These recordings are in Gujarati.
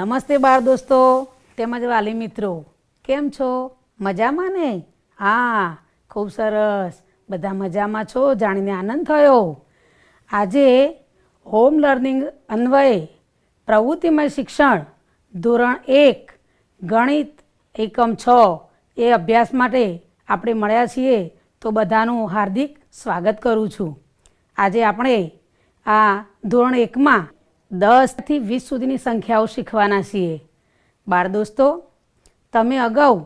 નમસ્તે બાળ દોસ્તો તેમજ વાલી મિત્રો, કેમ છો? મજામાં ને? હા, ખૂબ સરસ. બધા મજામાં છો? જાણીને આનંદ થયો. આજે હોમ લર્નિંગ અન્વયે પ્રવૃત્તિમય શિક્ષણ ધોરણ 1 ગણિત એકમ 6 એ અભ્યાસ માટે આપણે મળ્યા છીએ, તો બધાનું હાર્દિક સ્વાગત કરું છું. આજે આપણે આ ધોરણ 1માં 10 થી 20 સુધીની સંખ્યાઓ શીખવાના છીએ. બાળ દોસ્તો, તમે અગાઉ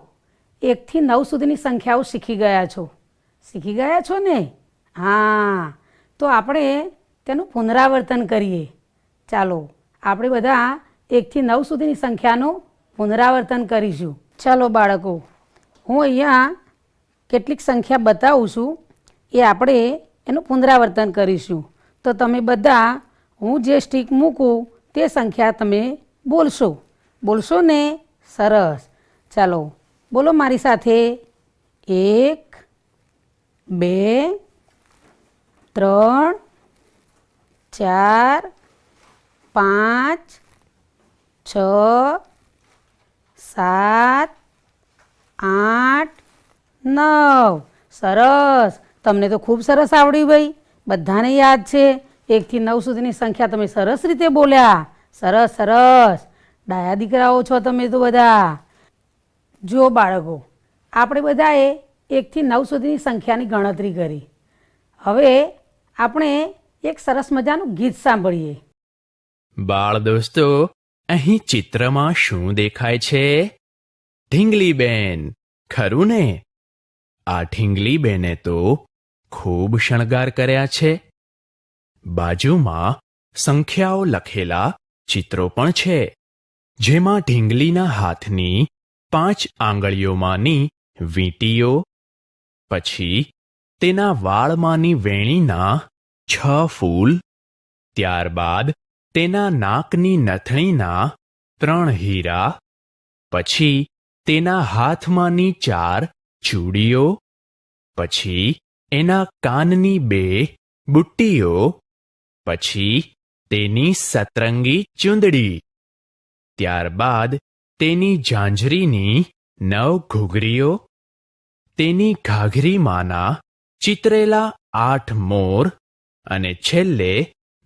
1 થી 9 સુધીની સંખ્યાઓ શીખી ગયા છો. શીખી ગયા છો ને? હા, તો આપણે તેનું પુનરાવર્તન કરીએ. ચાલો આપણે બધા 1 થી 9 સુધીની સંખ્યાનું પુનરાવર્તન કરીશું. ચાલો બાળકો, હું અહીંયા કેટલીક સંખ્યા બતાવું છું, એ આપણે એનું પુનરાવર્તન કરીશું. તો તમે બધા હું જે સ્ટીક મૂકું તે સંખ્યા તમે બોલશો. બોલશો ને? સરસ. ચાલો બોલો મારી સાથે. 1 2 3 4 5 6 7 8 9. સરસ. તમને તો ખૂબ સરસ આવડ્યું ભાઈ. બધાને યાદ છે. 1 થી 9 સુધીની સંખ્યા તમે સરસ રીતે બોલ્યા. સરસ સરસ. ડાયા દીકરાઓ છો તમે તો બધા. જો બાળકો, આપણે બધાએ 1 થી 9 સુધીની સંખ્યાની ગણતરી કરી. હવે આપણે એક સરસ મજાનું ગીત સાંભળીએ. બાળ દોસ્તો, અહીં ચિત્રમાં શું દેખાય છે? ઢીંગલીબેન, ખરું ને? આ ઢીંગલીબેને તો ખૂબ શણગાર કર્યા છે. બાજુમાં સંખ્યાઓ લખેલા ચિત્રો પણ છે, જેમાં ઢીંગલીના હાથની 5 આંગળીઓમાંની વીંટીઓ, પછી તેના વાળમાંની વેણીના 6 ફૂલ, ત્યારબાદ તેના નાકની નથણીના 3 હીરા, પછી તેના હાથમાંની 4 ચૂડીઓ, પછી એના કાનની 2 બુટ્ટીઓ, પછી તેની સતરંગી ચૂંદડી, ત્યારબાદ તેની ઝાંઝરીની 9 ઘૂઘરીઓ, તેની ઘાઘરીમાંના ચિતરેલા 8 મોર અને છેલ્લે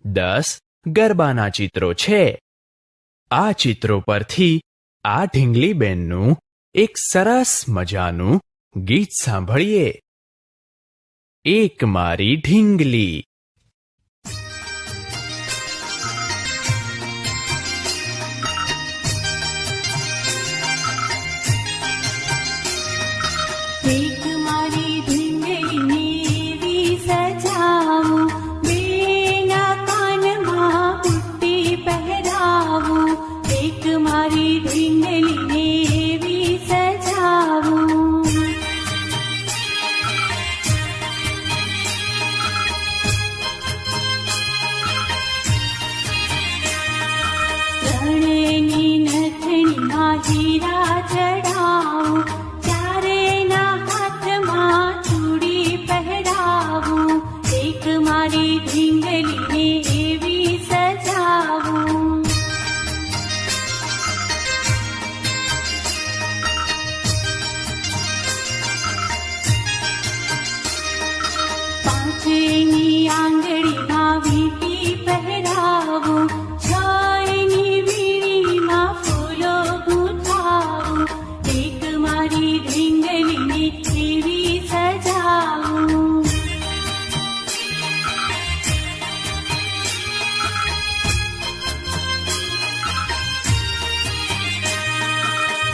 10 ગરબાના ચિત્રો છે. આ ચિત્રો પરથી આ ઢીંગલીબેનનું એક સરસ મજાનું ગીત સાંભળીએ. એક મારી ઢીંગલી. એક મારી ઢીંગલીને એવી સજાવું, બેના કાનમાં બુટ્ટી પહેરાવું. એક મારી ઢીંગલીને એવી સજાવું. ત્રણેયની નથણીમાં હીરા ચડાવું, ચારેયના હાથમાં ચૂડી પહેરાવું. એક મારી ઢીંગલીને એવી સજાવું. પાંચેયની આંગળીમાં વીંટી પહેરાવું, છએયની વીણીમાં ફૂલો ગૂંથાવું. એક મારી ઢીંગલીને એવી સજાવું.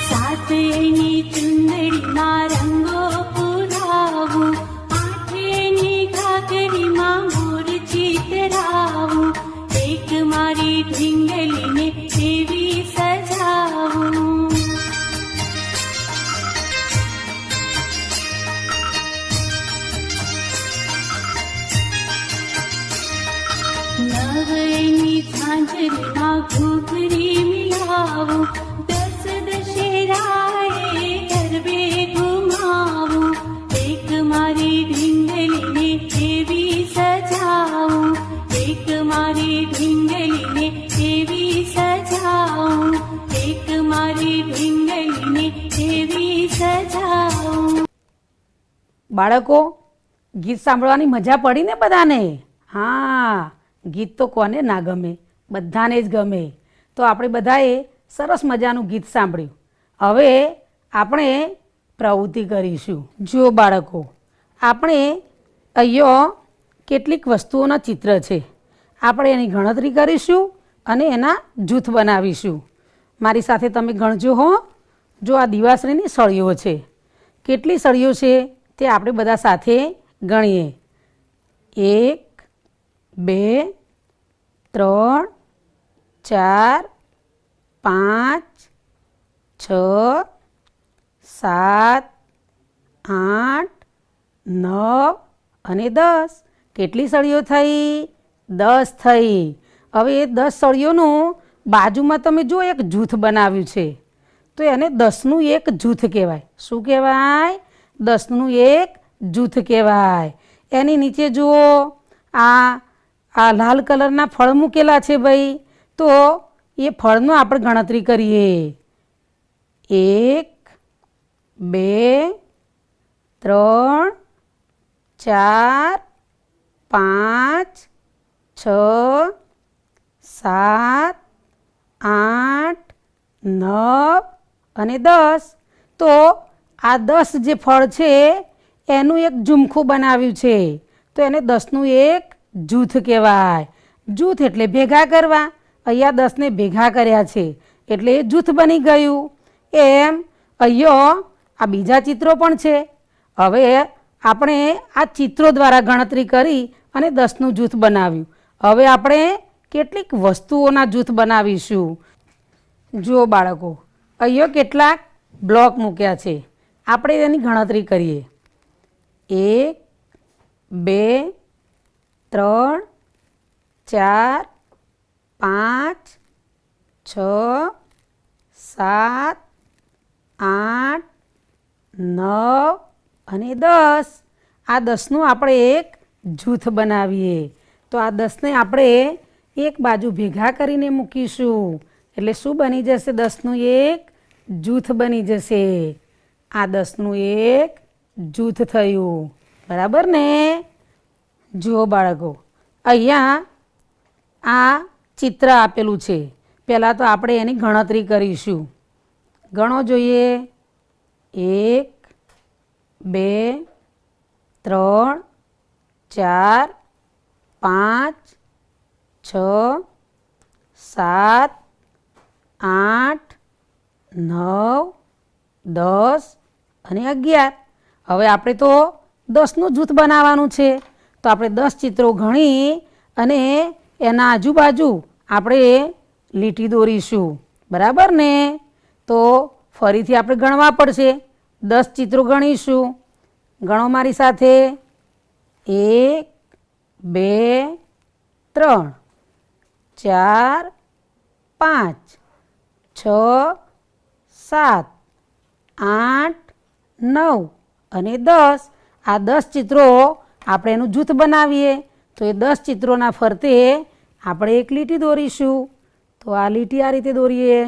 સાતેયની ચુંદડીમાં રંગો પુરાવું, આઠેયની ઘાઘરીમાં મોર ચિતરાવું. એક મારી ઢીંગલીને એવી સજાવું. નવેયની ઝાંઝરીમાં ઘૂઘરી મિલાવું, 10 દશેરાએ ગરબે ઘુમાવું. એક મારી ઢીંગલીને એવી સજાવું. એક મારી ઢીંગલીને એવી સજાવું. બાળકો, ગીત સાંભળવાની મજા પડી ને બધાને? હા, ગીત તો કોને ના ગમે, બધાને જ ગમે. તો આપણે બધાએ સરસ મજાનું ગીત સાંભળ્યું. હવે આપણે પ્રવૃત્તિ કરીશું. જુઓ બાળકો, આપણે અહીંયા કેટલીક વસ્તુઓના ચિત્ર છે. આપણે એની ગણતરી કરીશું અને એના જૂથ બનાવીશું. મારી સાથે તમે ગણજો હો. જો આ દિવાસળીની સળીઓ છે. કેટલી સળીઓ છે તે આપણે બધા સાથે ગણીએ. 1 2 3 4 5 6 7 8 9 અને 10. કેટલી સળીઓ થઈ? 10 થઈ. હવે એ 10 સળીઓનું બાજુમાં તમે જો એક જૂથ બનાવ્યું છે, તો એને 10નું એક જૂથ કહેવાય. શું કહેવાય? 10નું એક જૂથ કહેવાય. એની નીચે જુઓ, આ લાલ કલરના ફળ મૂકેલા છે ભાઈ. તો એ ફળનો આપણે ગણતરી કરીએ. 1 2 3 4 5 6 7 8 9 અને 10. તો આ 10 જે ફળ છે એનું એક ઝુમખું બનાવ્યું છે, તો એને 10નું એક જૂથ કહેવાય. જૂથ એટલે ભેગા કરવા. અહીંયા 10ને ભેગા કર્યા છે એટલે એ જૂથ બની ગયું. એમ અહીંયા આ બીજા ચિત્રો પણ છે. હવે આપણે આ ચિત્રો દ્વારા ગણતરી કરી અને 10નું જૂથ બનાવ્યું. હવે આપણે કેટલીક વસ્તુઓના જૂથ બનાવીશું. જુઓ બાળકો, અહીંયા કેટલાક બ્લોક મૂક્યા છે. આપણે એની ગણતરી કરીએ. 1 2 3 4 5 6 7 8 9 અને 10. આ 10નું આપણે એક જૂથ બનાવીએ. તો આ 10ને આપણે એક બાજુ ભેગા કરીને મૂકીશું એટલે શું બની જશે? 10નું એક જૂથ બની જશે. આ 10નું એક જૂથ થયું. બરાબર ને? જુઓ બાળકો, અહીંયા આ ચિત્ર આપેલું છે. પહેલાં તો આપણે એની ગણતરી કરીશું. ગણો જોઈએ. 1 2 3 4 5 6 7 8 9 10 અને 11. હવે આપણે તો 10નું જૂથ બનાવવાનું છે. તો આપણે 10 ચિત્રો ગણી અને એના આજુબાજુ આપણે લીટી દોરીશું. બરાબર ને? તો ફરીથી આપણે ગણવા પડશે. 10 ચિત્રો ગણીશું. ગણો મારી સાથે. 1 2 3 4 5 6 7 8 9 અને 10. આ 10 ચિત્રો આપણે એનું જૂથ બનાવીએ. તો એ 10 ચિત્રોના ફરતે આપણે એક લીટી દોરીશું. તો આ લીટી આ રીતે દોરીએ.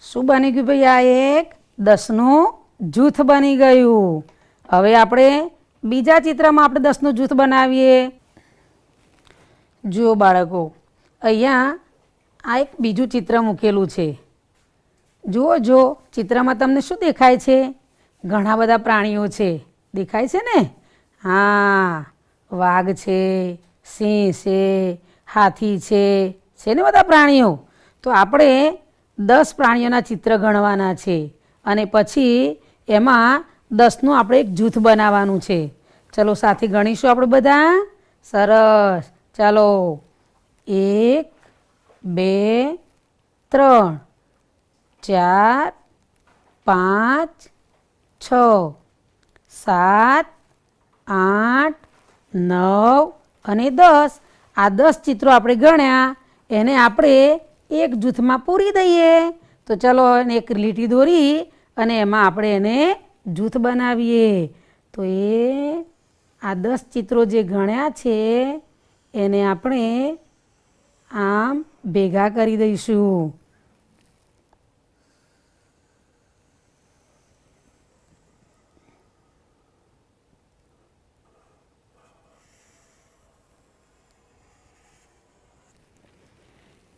શું બની ગયું ભાઈ? આ એક 10નું જૂથ બની ગયું. હવે આપણે બીજા ચિત્રમાં આપણે 10નું જૂથ બનાવીએ. જુઓ બાળકો, અહીંયા આ એક બીજું ચિત્ર મૂકેલું છે. જુઓ, જો ચિત્રમાં તમને શું દેખાય છે? ઘણા બધા પ્રાણીઓ છે. દેખાય છે ને? હા, વાઘ છે, સિંહ છે, હાથી છે ને બધા પ્રાણીઓ. તો આપણે 10 પ્રાણીઓના ચિત્ર ગણવાના છે અને પછી એમાં 10નું આપણે એક જૂથ બનાવવાનું છે. ચલો સાથે ગણીશું આપણે બધા. સરસ. ચાલો. 1 2 3 4 5 6 7 8 9 અને 10. આ 10 ચિત્રો આપણે ગણ્યા એને આપણે એક જૂથમાં પૂરી દઈએ. તો ચલો એને એક લીટી દોરી અને એમાં આપણે એને જૂથ બનાવીએ. તો 1 આ 10 ચિત્રો જે ગણ્યા છે એને આપણે આમ ભેગા કરી દઈશું.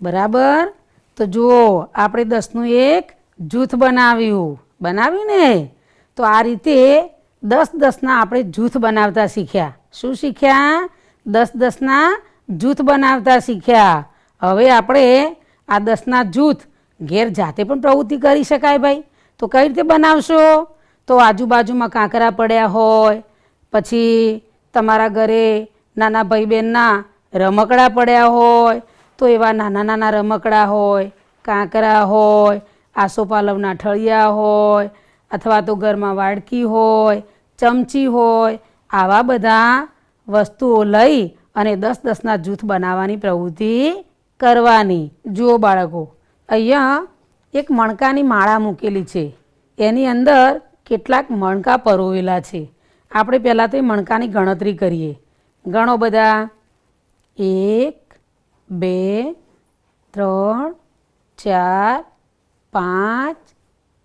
બરાબર. તો જુઓ આપણે 10નું એક જૂથ બનાવ્યું ને. તો આ રીતે 10-10ના આપણે જૂથ બનાવતા શીખ્યા. શું શીખ્યા? 10-10ના જૂથ બનાવતા શીખ્યા. હવે આપણે આ 10ના જૂથ ઘેર જાતે પણ પ્રવૃત્તિ કરી શકાય ભાઈ. તો કઈ રીતે બનાવશો? તો આજુબાજુમાં કાંકરા પડ્યા હોય, પછી તમારા ઘરે નાના ભાઈ બહેનના રમકડા પડ્યા હોય, તો એવા નાના નાના રમકડા હોય, કાંકરા હોય, આસોપાલવના ઠળિયા હોય, અથવા તો ઘરમાં વાડકી હોય, ચમચી હોય, આવા બધા વસ્તુઓ લઈ અને 10-10ના જૂથ બનાવવાની પ્રવૃત્તિ કરવાની. જુઓ બાળકો, અહીંયા એક મણકાની માળા મૂકેલી છે. એની અંદર કેટલાક મણકા પરોવેલા છે. આપણે પહેલાં તો એ મણકાની ગણતરી કરીએ. ગણો બધા. 1 2 3 4 5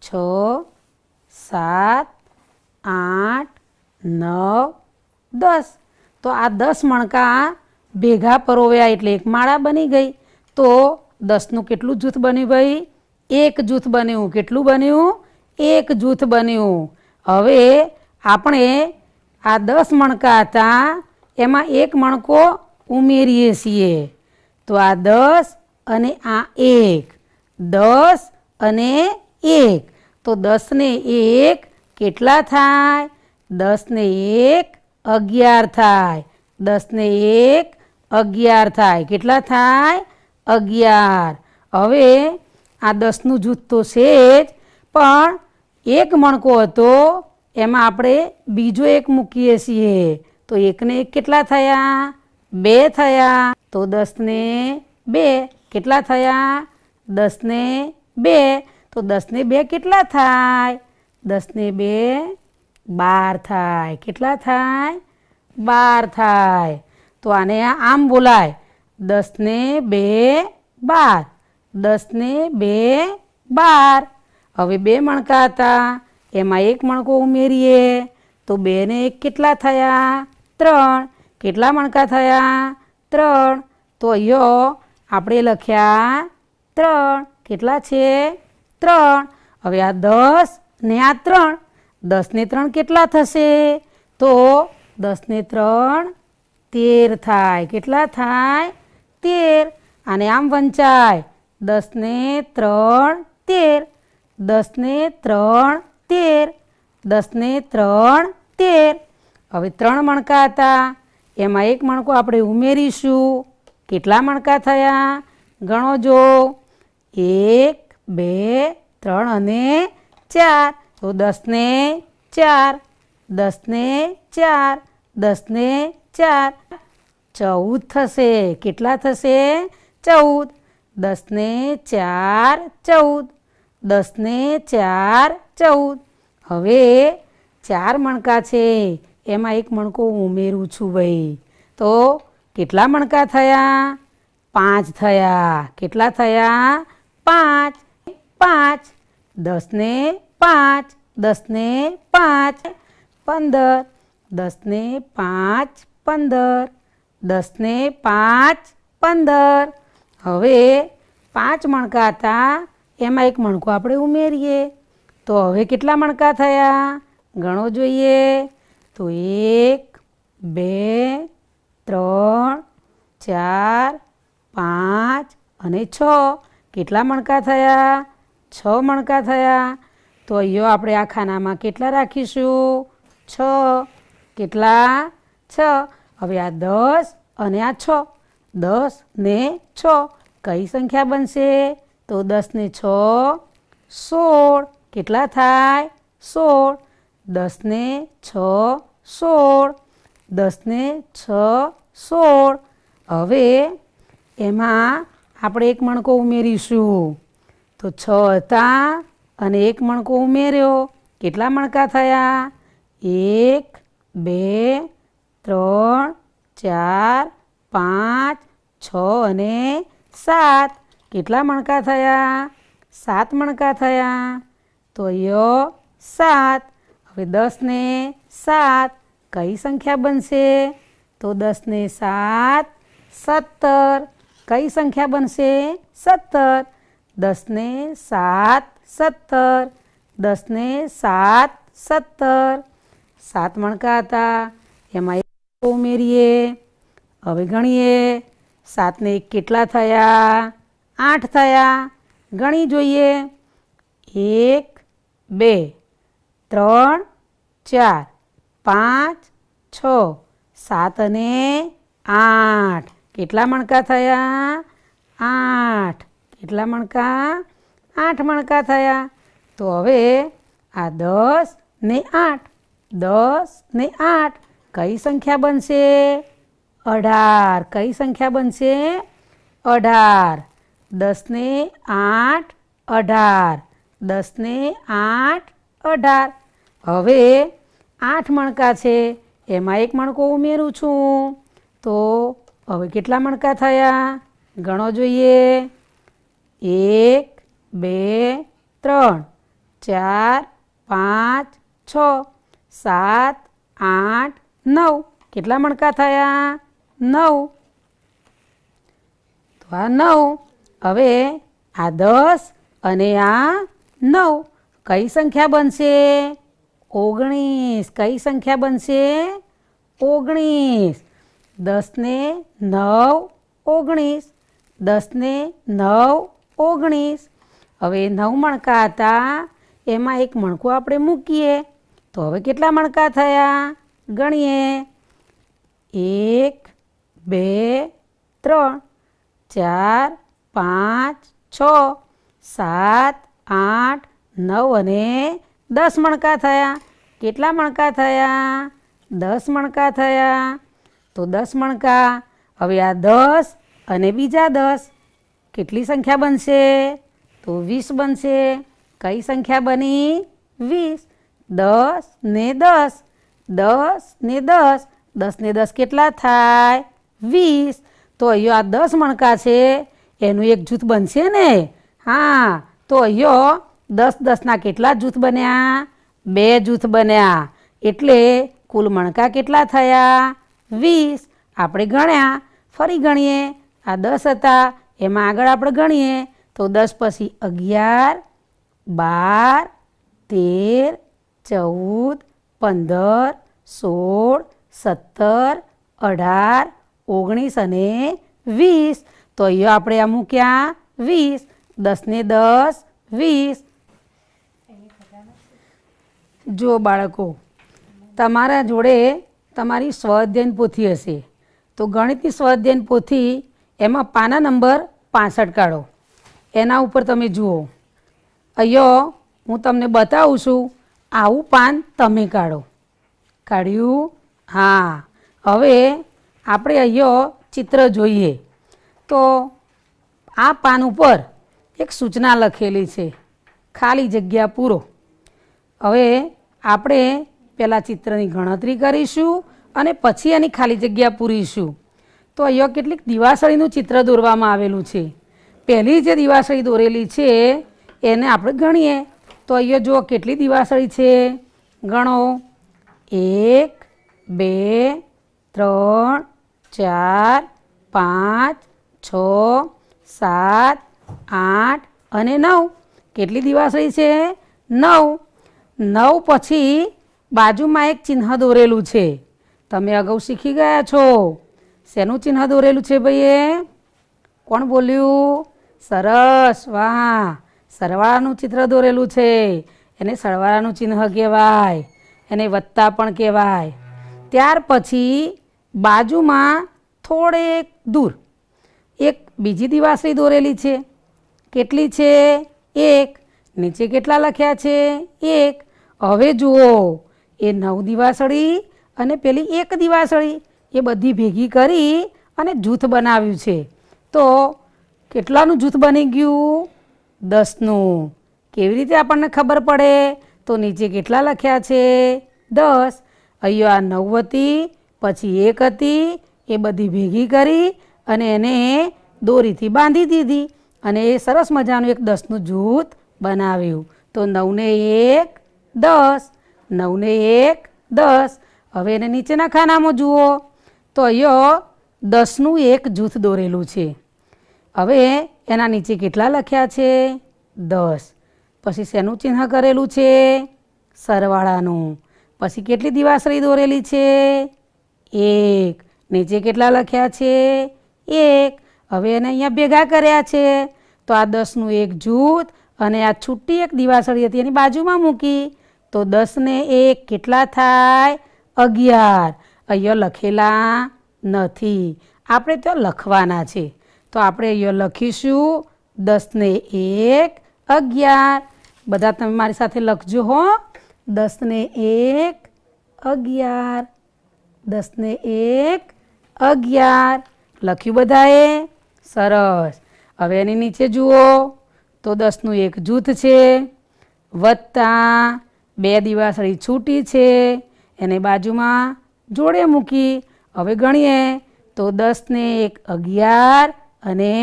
6 7 8 9 10. તો આ 10 મણકા ભેગા પરોવ્યા એટલે એક માળા બની ગઈ. તો 10નું કેટલું જૂથ બન્યું ભાઈ? એક જૂથ બન્યું. કેટલું બન્યું? એક જૂથ બન્યું. હવે આપણે આ 10 મણકા હતા એમાં એક મણકો ઉમેરીએ છીએ. તો આ 10 અને આ 1, 10 અને 1. તો 10 ને 1 કેટલા થાય? 10 ને 1 11 થાય. 10 ને 1 11 થાય. કેટલા થાય? 11. હવે આ 10નું જૂથ તો છે જ, પણ એક મણકો હતો એમાં આપણે બીજો એક મૂકીએ છીએ. તો 1 ને 1 કેટલા થયા? 2 થયા. તો 10 ને 2 કેટલા થયા? 10 ને 2. તો 10 ને 2 કેટલા થાય? 10 ને 2 12 થાય. કેટલા થાય? 12 થાય. તો આને આમ બોલાય, 10 ને 2 12. 10 ને 2 12. હવે 2 મણકા હતા એમાં એક મણકો ઉમેરીએ. તો 2 ને 1 કેટલા થયા? 3. કેટલા મણકા થયા? 3. તો અહીંયા આપણે લખ્યા 3. કેટલા છે? 3. હવે આ 10 ને આ 3. 10 ને 3 કેટલા થશે? તો 10 ને 3 13 થાય. કેટલા થાય? 13. આને આમ વંચાય, 10 ને 3 13. 10 ને 3 13. 10 ને 3 13. હવે 3 મણકા હતા એમાં એક મણકો આપણે ઉમેરીશું. કેટલા મણકા થયા? ગણો જો. 1 2 3 અને 4. તો 10 ને 4. 10 ને 4. 10 ને 4 14 થશે. કેટલા થશે? 14. 10 ને 4 14. 10 ને 4 14. હવે 4 મણકા છે એમાં એક મણકો ઉમેરું છું ભાઈ. તો કેટલા મણકા થયા? 5 થયા. કેટલા થયા? 5. 5. 10 ને 5. 10 ને 5 15. 10 ને 5 15. 10 ને 5 15. હવે 5 મણકા હતા એમાં એક મણકો આપણે ઉમેરીએ. તો હવે કેટલા મણકા થયા? ગણો જોઈએ. તો 1 2 3 4 5 અને 6. કેટલા મણકા થયા? 6 મણકા થયા. તો અહીંયા આપણે આ ખાનામાં કેટલા રાખીશું? 6. કેટલા? 6. હવે આ 10 અને આ 6. 10 ને 6 કઈ સંખ્યા બનશે? તો 10 ને 6 16. કેટલા થાય? 16. 10 ને 6 16. 10 ને 6 16. હવે એમાં આપણે એક મણકો ઉમેરીશું. તો 6 હતા અને એક મણકો ઉમેર્યો. કેટલા મણકા થયા? 1 2 3 4 5 6 અને 7. કેટલા મણકા થયા? 7 મણકા થયા. તો અહીંયા 7. હવે 10 ને 7 કઈ સંખ્યા બનશે? તો 10 ને 7 17. કઈ સંખ્યા બનશે? 17. 10 ને 7 17. 10 ને 7 17. 7 મણકા હતા, એમાં એક ઉમેરીએ. હવે ગણીએ. 7 ને 1 કેટલા થયા? 8 થયા. ગણી જોઈએ. 1 2 3 4 5 6 7 અને 8. કેટલા મણકા થયા? 8. કેટલા મણકા? 8 મણકા થયા. તો હવે આ 10 ને 8, 10 ને 8 કઈ સંખ્યા બનશે? 18. કઈ સંખ્યા બનશે? 18. 10 ને 8 18. 10 ને 8 18. હવે 8 મણકા છે, એમાં એક મણકો ઉમેરું છું. તો હવે કેટલા મણકા થયા? ગણો જોઈએ. 1 2 3 4 5 6 7 8 9. કેટલા મણકા થયા? 9. તો આ 9. હવે આ 10 અને આ 9 કઈ સંખ્યા બનશે? 19. કઈ સંખ્યા બનશે? 19. 10 ને 9 19. 10 ને 9 19. હવે 9 મણકા હતા, એમાં એક મણકું આપણે મૂકીએ. તો હવે કેટલા મણકા થયા? ગણીએ. 1 2 3 4 5 6 7 8 9 અને 10 મણકા થયા. કેટલા મણકા થયા? 10 મણકા થયા. તો 10 મણકા. હવે આ 10 અને બીજા 10 કેટલી સંખ્યા બનશે? તો 20 બનશે. કઈ સંખ્યા બની? 20. 10 ને 10 10 ને 10 10 ને 10 કેટલા થાય? 20. તો અહીંયા આ 10 મણકા છે, એનું એક જૂથ બનશે ને? હા. તો અહીંયા 10 10ના કેટલા જૂથ બન્યા? 2 જૂથ બન્યા. એટલે કુલ મણકા કેટલા થયા? 20. આપણે ગણ્યા. ફરી ગણીએ. આ 10 હતા, એમાં આગળ આપણે ગણીએ. તો 10 પછી 11 12 13 14 15 16 17 18 19 અને 20. તો અહીંયા આપણે આ મૂક્યા 20. 10 ને 10 20. જો બાળકો, તમારા જોડે તમારી સ્વાધ્યાયન પોથી હશે, તો ગણિતની સ્વાધ્યાયન પોથી એમાં પાના નંબર 65 કાઢો. એના ઉપર તમે જુઓ. અહીંયા હું તમને બતાવું છું, આવું પાન તમે કાઢો. કાઢ્યું? હા. હવે આપણે અહીંયા ચિત્ર જોઈએ. તો આ પાન ઉપર એક સૂચના લખેલી છે, ખાલી જગ્યા પૂરો. હવે આપણે પહેલાં ચિત્રની ગણતરી કરીશું અને પછી એની ખાલી જગ્યા પૂરીશું. તો અહીંયા કેટલીક દિવાસળીનું ચિત્ર દોરવામાં આવેલું છે. પહેલી જે દિવાસળી દોરેલી છે એને આપણે ગણીએ. તો અહીંયા જુઓ કેટલી દિવાસળી છે, ગણો. 1 2 3 4 5 6 7 8 અને 9. કેટલી દિવાસળી છે? 9. 9 પછી બાજુમાં એક ચિહ્ન દોરેલું છે. તમે અગાઉ શીખી ગયા છો. શેનું ચિહ્ન દોરેલું છે ભાઈએ? કોણ બોલ્યું? સરસ, વાહ. સરવાળાનું ચિત્ર દોરેલું છે. એને સરવાળાનું ચિહ્ન કહેવાય, એને વત્તા પણ કહેવાય. ત્યાર પછી બાજુમાં થોડેક દૂર એક બીજી દિવાસળી દોરેલી છે. કેટલી છે? 1. નીચે કેટલા લખ્યા છે? 1. હવે જુઓ, એ 9 દિવાસળી અને પેલી 1 દિવાસળી એ બધી ભેગી કરી અને જૂથ બનાવ્યું છે. તો કેટલાનું જૂથ બની ગયું? 10નું. કેવી રીતે આપણને ખબર પડે? તો નીચે કેટલા લખ્યા છે? 10. અહીંયા 9 હતી, પછી એક હતી એ બધી ભેગી કરી અને એને દોરીથી બાંધી દીધી અને એ સરસ મજાનું એક 10નું જૂથ બનાવ્યું. તો 9 ને 1 10, 9 ને 1 10. હવે એને નીચેના ખાનામાં જુઓ તો અહીંયા 10નું એક જૂથ દોરેલું છે. હવે એના નીચે કેટલા લખ્યા છે? 10. પછી શેનું ચિહ્ન કરેલું છે? સરવાળાનું. પછી કેટલી દિવાસળી દોરેલી છે? 1. નીચે કેટલા લખ્યા છે? 1. હવે એને અહીંયા ભેગા કર્યા છે તો આ 10નું એક જૂથ અને આ છૂટી એક દિવાસળી હતી એની બાજુમાં મૂકી તો 10 ને 1 કેટલા થાય? 11. અહીંયા લખેલા નથી, આપણે તો લખવાના છે. તો આપણે અહીંયા લખીશું 10 ને 1 11. બધા તમે મારી સાથે લખજો હો. 10 ને 1 11. 10 ને 1 11. લખ્યું બધાએ? સરસ. હવે એની નીચે જુઓ તો 10નું એક જૂથ છે વત્તા 2 દિવાસળી છૂટી છે એને બાજુમાં જોડે મૂકી. હવે ગણીએ તો 10 ને 1 11 અને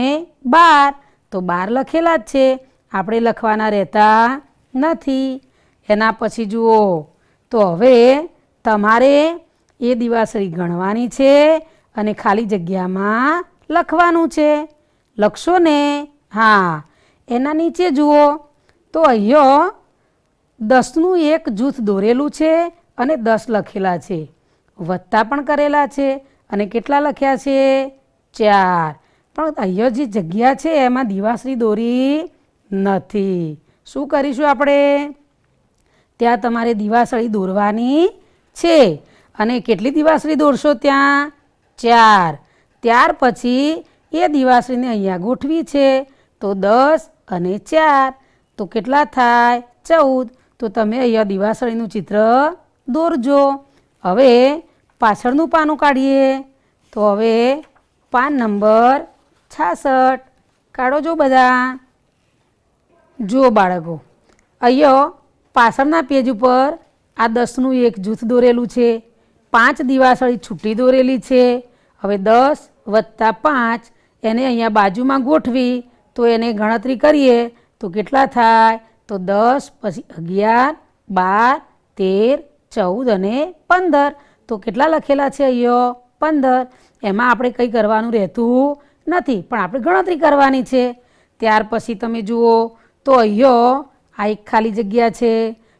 12. તો 12 લખેલા જ છે, આપણે લખવાના રહેતા નથી. એના પછી જુઓ તો હવે તમારે એ દિવાસળી ગણવાની છે અને ખાલી જગ્યામાં લખવાનું છે. લખશો ને? હા. એના નીચે જુઓ તો અહીંયા 10નું એક જૂથ દોરેલું છે અને 10 લખેલા છે, વત્તા પણ કરેલા છે અને કેટલા લખ્યા છે? 4. પણ અહીંયા જે જગ્યા છે એમાં દિવાસળી દોરી નથી. શું કરીશું આપણે? ત્યાં તમારે દિવાસળી દોરવાની છે અને કેટલી દિવાસળી દોરશો ત્યાં? 4. ત્યાર પછી એ દિવાસળીને અહીંયા ગોઠવી છે તો 10 અને 4 તો કેટલા થાય? 14. તો તમે અહીંયા દિવાસળીનું ચિત્ર દોરજો. હવે પાછળનું પાનું કાઢીએ તો હવે પાન નંબર 66 કાઢો જો બધા. જુઓ બાળકો, અહીંયા પાછળના પેજ ઉપર આ 10નું એક જૂથ દોરેલું છે, 5 દિવાસળી છૂટી દોરેલી છે. હવે 10 વત્તા 5 એને અહીંયા બાજુમાં ગોઠવી તો એને ગણતરી કરીએ તો કેટલા થાય? તો 10 પછી 11 12 13 14 અને 15. તો કેટલા લખેલા છે અહીંયા? 15. એમાં આપણે કંઈ કરવાનું રહેતું નથી, પણ આપણે ગણતરી કરવાની છે. ત્યાર પછી તમે જુઓ તો અહીંયા આ એક ખાલી જગ્યા છે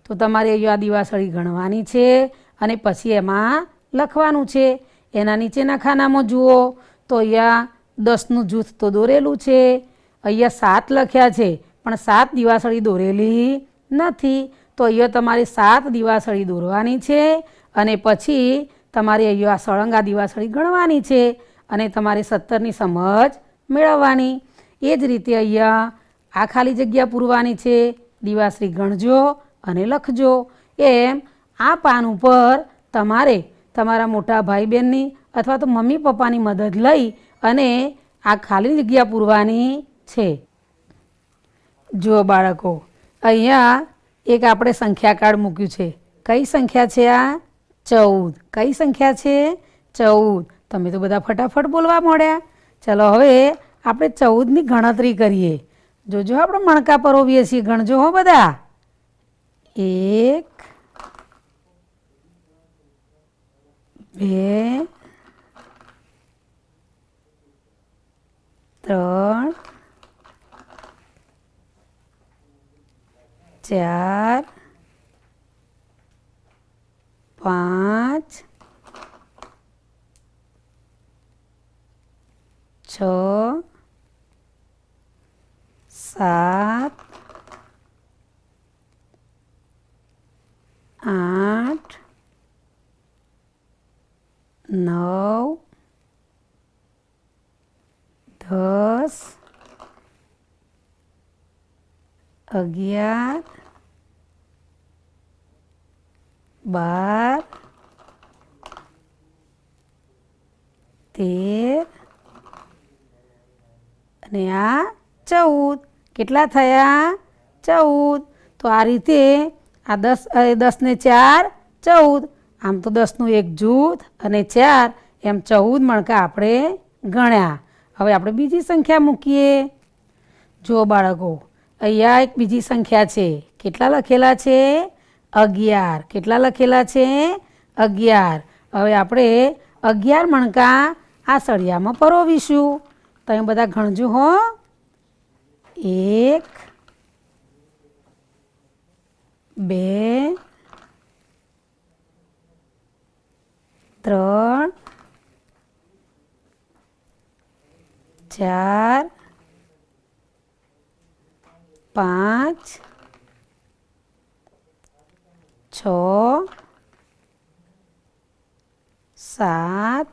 તો તમારે અહીંયા આ દિવાસળી ગણવાની છે અને પછી એમાં લખવાનું છે. એના નીચેના ખાનામાં જુઓ તો અહીંયા 10નું જૂથ તો દોરેલું છે, અહીંયા 7 લખ્યા છે પણ 7 દિવાસળી દોરેલી નથી. તો અહીંયા તમારે 7 દિવાસળી દોરવાની છે અને પછી તમારે અહીંયા આ સળંગા દિવાસળી ગણવાની છે અને તમારે 17ની સમજ મેળવવાની. એ જ રીતે અહીંયા આ ખાલી જગ્યા પૂરવાની છે, દિવાસળી ગણજો અને લખજો. એમ આ પાન ઉપર તમારે તમારા મોટા ભાઈ બહેનની અથવા તો મમ્મી પપ્પાની મદદ લઈ અને આ ખાલી જગ્યા પૂરવાની છે. જુઓ બાળકો, અહીંયા એક આપણે સંખ્યા કાર્ડ મૂક્યું છે. કઈ સંખ્યા છે આ? 14. કઈ સંખ્યા છે? 14. તમે તો બધા ફટાફટ બોલવા માંડ્યા. ચલો હવે આપણે 14ની ગણતરી કરીએ. જોજો આપણે મણકા પરોવીએ છીએ, ગણજો હો બધા. 1 2 3 4 5 6 7 8 9 10 11 12 13 અને આ 14. કેટલા થયા? 14. તો આ રીતે આ 10 ને 4 14, આમ તો 10નું એક જૂથ અને 4 એમ 14 મણકા આપણે ગણ્યા. હવે આપણે બીજી સંખ્યા મૂકીએ. જુઓ બાળકો, અહીંયા એક બીજી સંખ્યા છે. કેટલા લખેલા છે? 11. કેટલા લખેલા છે? 11. હવે આપણે 11 મણકા આ સળિયામાં પરોવીશું. તમે બધા ગણજો હો. 1 2 3 4 5 6 7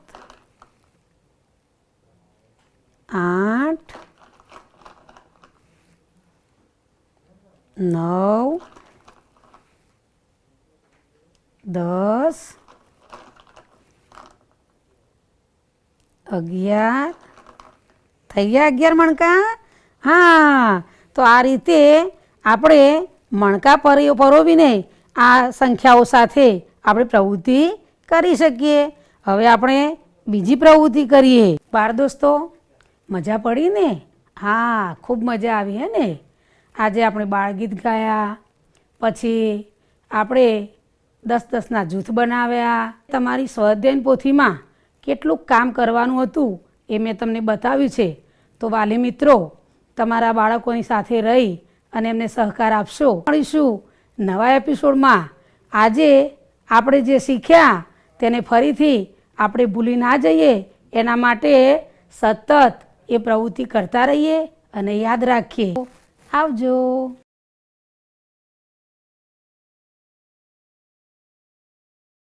8 9 10 11 થઈ ગયા 11 મણકા. હા, તો આ રીતે આપણે મણકા પરોવીને આ સંખ્યાઓ સાથે આપણે પ્રવૃત્તિ કરી શકીએ. હવે આપણે બીજી પ્રવૃત્તિ કરીએ. બાળ દોસ્તો, મજા પડી ને? હા, ખૂબ મજા આવી હે ને? આજે આપણે બાળગીત ગાયા, પછી આપણે 10-10ના જૂથ બનાવ્યા. તમારી સ્વાધ્યાયન પોથીમાં કેટલું કામ કરવાનું હતું એ મેં તમને બતાવ્યું છે. તો વાલી મિત્રો, તમારા બાળકોની સાથે રહી અને એમને સહકાર આપશો. મળીશું નવા એપિસોડમાં. આજે આપણે જે શીખ્યા તેને ફરીથી આપણે ભૂલી ના જઈએ એના માટે સતત એ પ્રવૃત્તિ કરતા રહીએ અને યાદ રાખીએ. આવજો.